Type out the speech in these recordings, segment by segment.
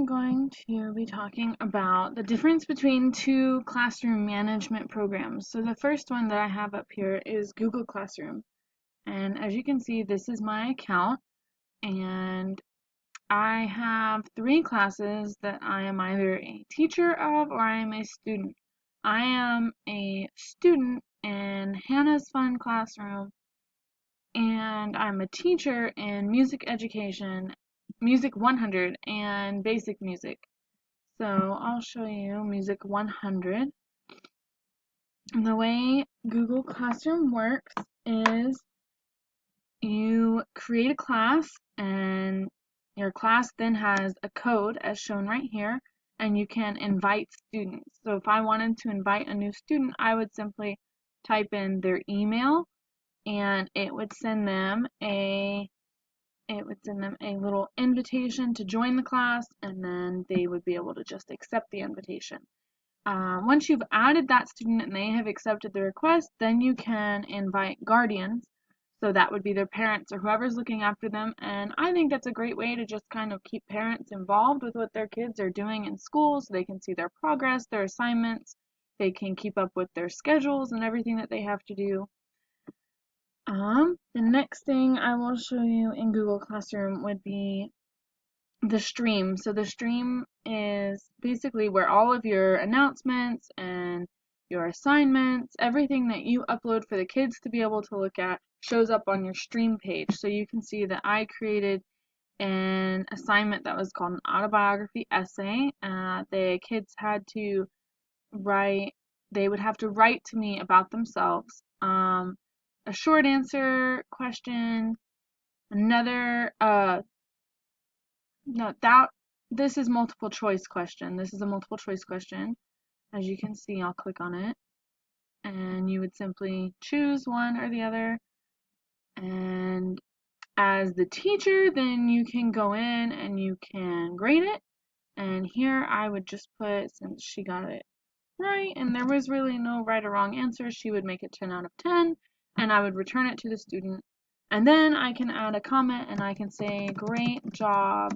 going to be talking about the difference between two classroom management programs. So the first one that I have up here is Google Classroom. And as you can see, this is my account, and I have 3 classes that I am either a teacher of or I am a student. I am a student in Hannah's Fun Classroom, and I'm a teacher in music education, Music 100, and basic music. So I'll show you Music 100. And the way Google Classroom works is you create a class, and your class then has a code as shown right here, and you can invite students. So if I wanted to invite a new student, I would simply type in their email, and it would send them a little invitation to join the class, and then they would be able to just accept the invitation. Once you've added that student and they have accepted the request, then you can invite guardians. So that would be their parents or whoever's looking after them. And I think that's a great way to just kind of keep parents involved with what their kids are doing in school so they can see their progress, their assignments, they can keep up with their schedules and everything that they have to do. The next thing I will show you in Google Classroom would be the stream. So the stream is basically where all of your announcements and your assignments, everything that you upload for the kids to be able to look at, shows up on your stream page. So you can see that I created an assignment that was called an autobiography essay. The kids had to write, they would have to write to me about themselves. A short answer question, another no, this is multiple choice question. This is a multiple choice question. As you can see, I'll click on it, and you would simply choose one or the other. And as the teacher, then you can go in and you can grade it. And here I would just put, since she got it right, and there was really no right or wrong answer, she would make it 10 out of 10, and I would return it to the student. And then I can add a comment and I can say, great job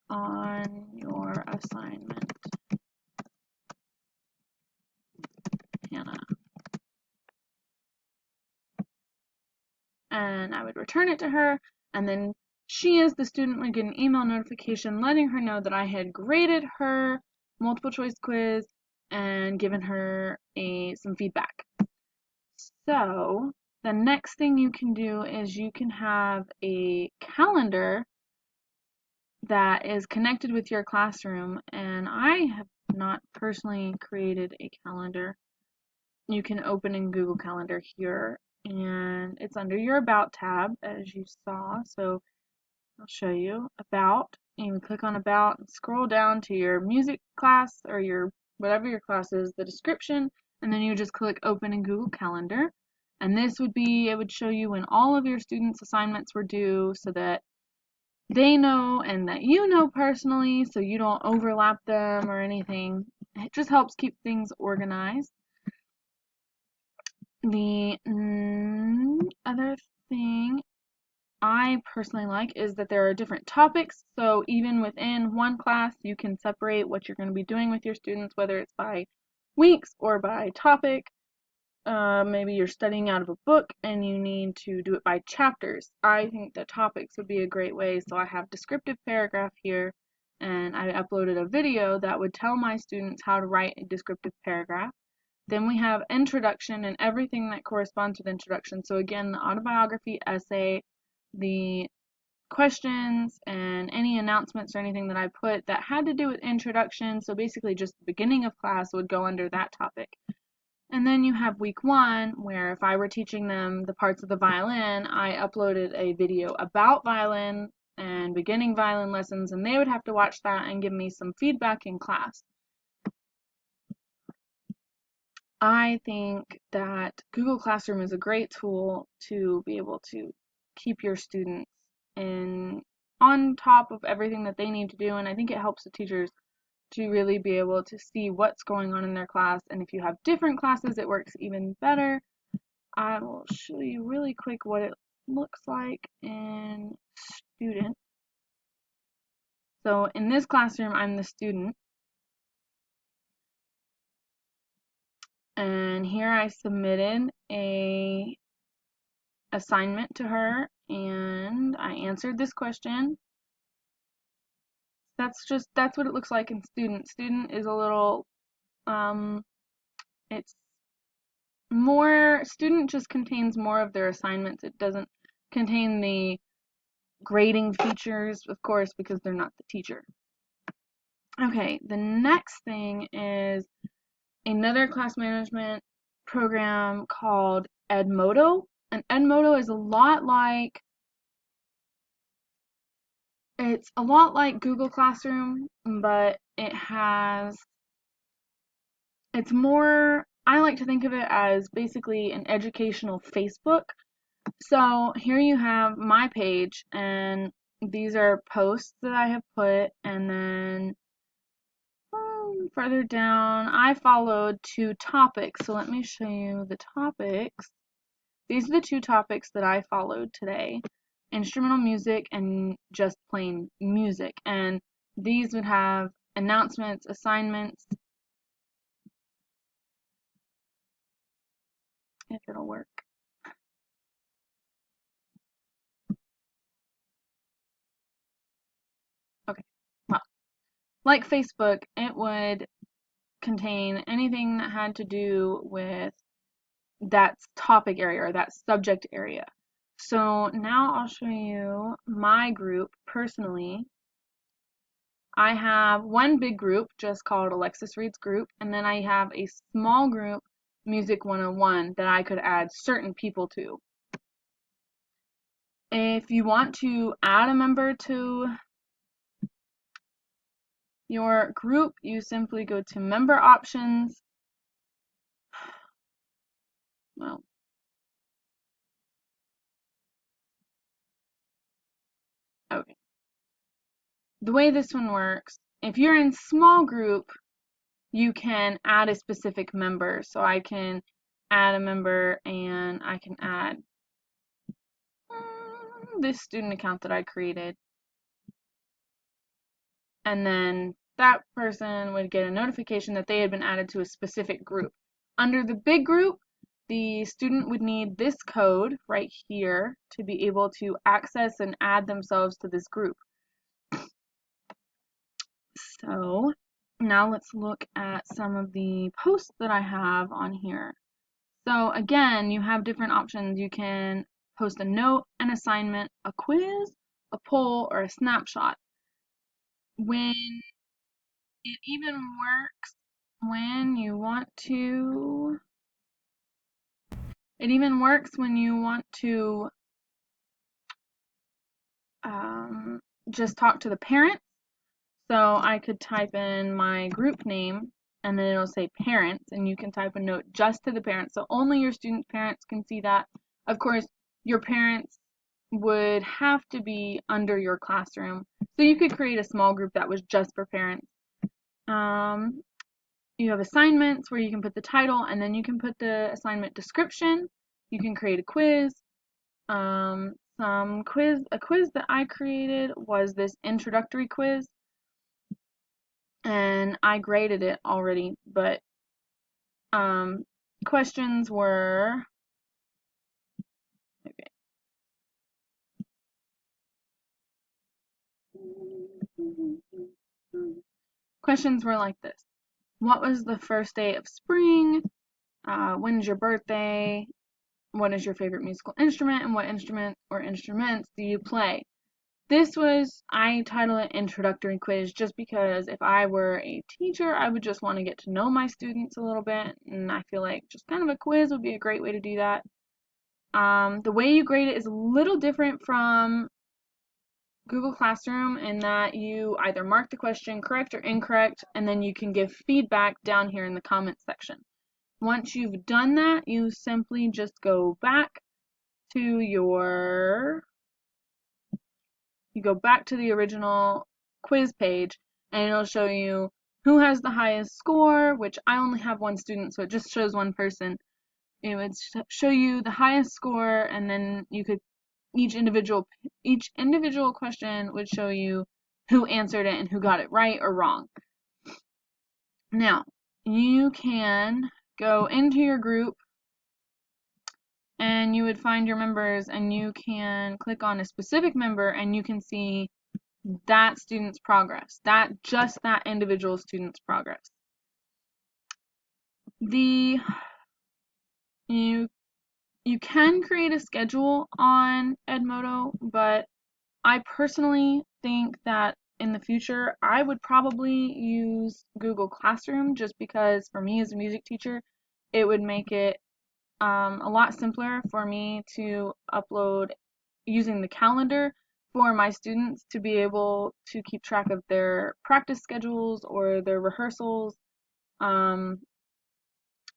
on your assignment, Hannah. And I would return it to her, and then she, as the student, would get an email notification letting her know that I had graded her multiple choice quiz and given her some feedback. So the next thing you can do is you can have a calendar that is connected with your classroom, and I have not personally created a calendar. You can open in Google Calendar here, and it's under your About tab, as you saw. So I'll show you About, and you click on About and scroll down to your music class or your whatever your class is, the description, and then you just click Open in Google Calendar. And this would be, it would show you when all of your students' assignments were due so that they know and that you know personally so you don't overlap them or anything. It just helps keep things organized. The other thing I personally like is that there are different topics. So even within one class, you can separate what you're going to be doing with your students, whether it's by weeks or by topic. Maybe you're studying out of a book and you need to do it by chapters. I think that topics would be a great way. So I have descriptive paragraph here, and I uploaded a video that would tell my students how to write a descriptive paragraph. Then we have introduction and everything that corresponds with introduction. So again, the autobiography essay, the questions, and any announcements or anything that I put that had to do with introduction. So basically just the beginning of class would go under that topic. And then you have week 1, where if I were teaching them the parts of the violin, I uploaded a video about violin and beginning violin lessons, and they would have to watch that and give me some feedback in class. I think that Google Classroom is a great tool to be able to keep your students on top of everything that they need to do, and I think it helps the teachers to really be able to see what's going on in their class. And if you have different classes, it works even better. I will show you really quick what it looks like in student. So in this classroom, I'm the student, and here I submitted a assignment to her, and I answered this question. That's what it looks like in student. Student is a little, it's more, student just contains more of their assignments. It doesn't contain the grading features, of course, because they're not the teacher. Okay, the next thing is another class management program called Edmodo. And Edmodo is it's a lot like Google Classroom, but it's more, I like to think of it as basically an educational Facebook. So here you have my page, and these are posts that I have put, and then further down, I followed 2 topics. So let me show you the topics. These are the 2 topics that I followed today: instrumental music and just plain music. And these would have announcements, assignments, if it'll work. Okay, well, like Facebook, it would contain anything that had to do with that topic area or that subject area. So now I'll show you my group personally. I have one big group just called Alexis Reads Group, and then I have a small group, Music 101, that I could add certain people to. If you want to add a member to your group, you simply go to Member Options. Well, okay. The way this one works, if you're in small group, you can add a specific member. So I can add a member, and I can add this student account that I created. And then that person would get a notification that they had been added to a specific group. Under the big group, the student would need this code right here to be able to access and add themselves to this group. So now let's look at some of the posts that I have on here. So again, you have different options. You can post a note, an assignment, a quiz, a poll, or a snapshot. When it even works when you want to, it even works when you want to just talk to the parents. So I could type in my group name, and then it'll say parents, and you can type a note just to the parents. So only your student parents can see that. Of course, your parents would have to be under your classroom. So you could create a small group that was just for parents. You have assignments where you can put the title, and then you can put the assignment description. You can create a quiz. A quiz that I created was this introductory quiz, and I graded it already, but questions were, okay. Questions were like this: what was the first day of spring? When's your birthday? What is your favorite musical instrument, and what instrument or instruments do you play? I title it introductory quiz just because if I were a teacher, I would just want to get to know my students a little bit, and I feel like just kind of a quiz would be a great way to do that. The way you grade it is a little different from Google Classroom in that you either mark the question correct or incorrect, and then you can give feedback down here in the comments section. Once you've done that, you simply just go back to the original quiz page, and it'll show you who has the highest score, which I only have one student, so it just shows one person. It would show you the highest score, and then each individual question would show you who answered it and who got it right or wrong. Now, you can go into your group and you would find your members, and you can click on a specific member and you can see that student's progress, just that individual student's progress. You can create a schedule on Edmodo, but I personally think that in the future I would probably use Google Classroom, just because for me as a music teacher it would make it a lot simpler for me to upload using the calendar for my students to be able to keep track of their practice schedules or their rehearsals. Um,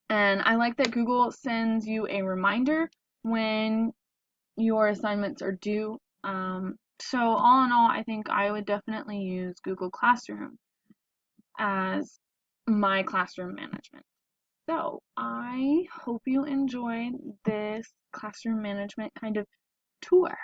and I like that Google sends you a reminder when your assignments are due. So all in all, I think I would definitely use Google Classroom as my classroom management. So I hope you enjoyed this classroom management kind of tour.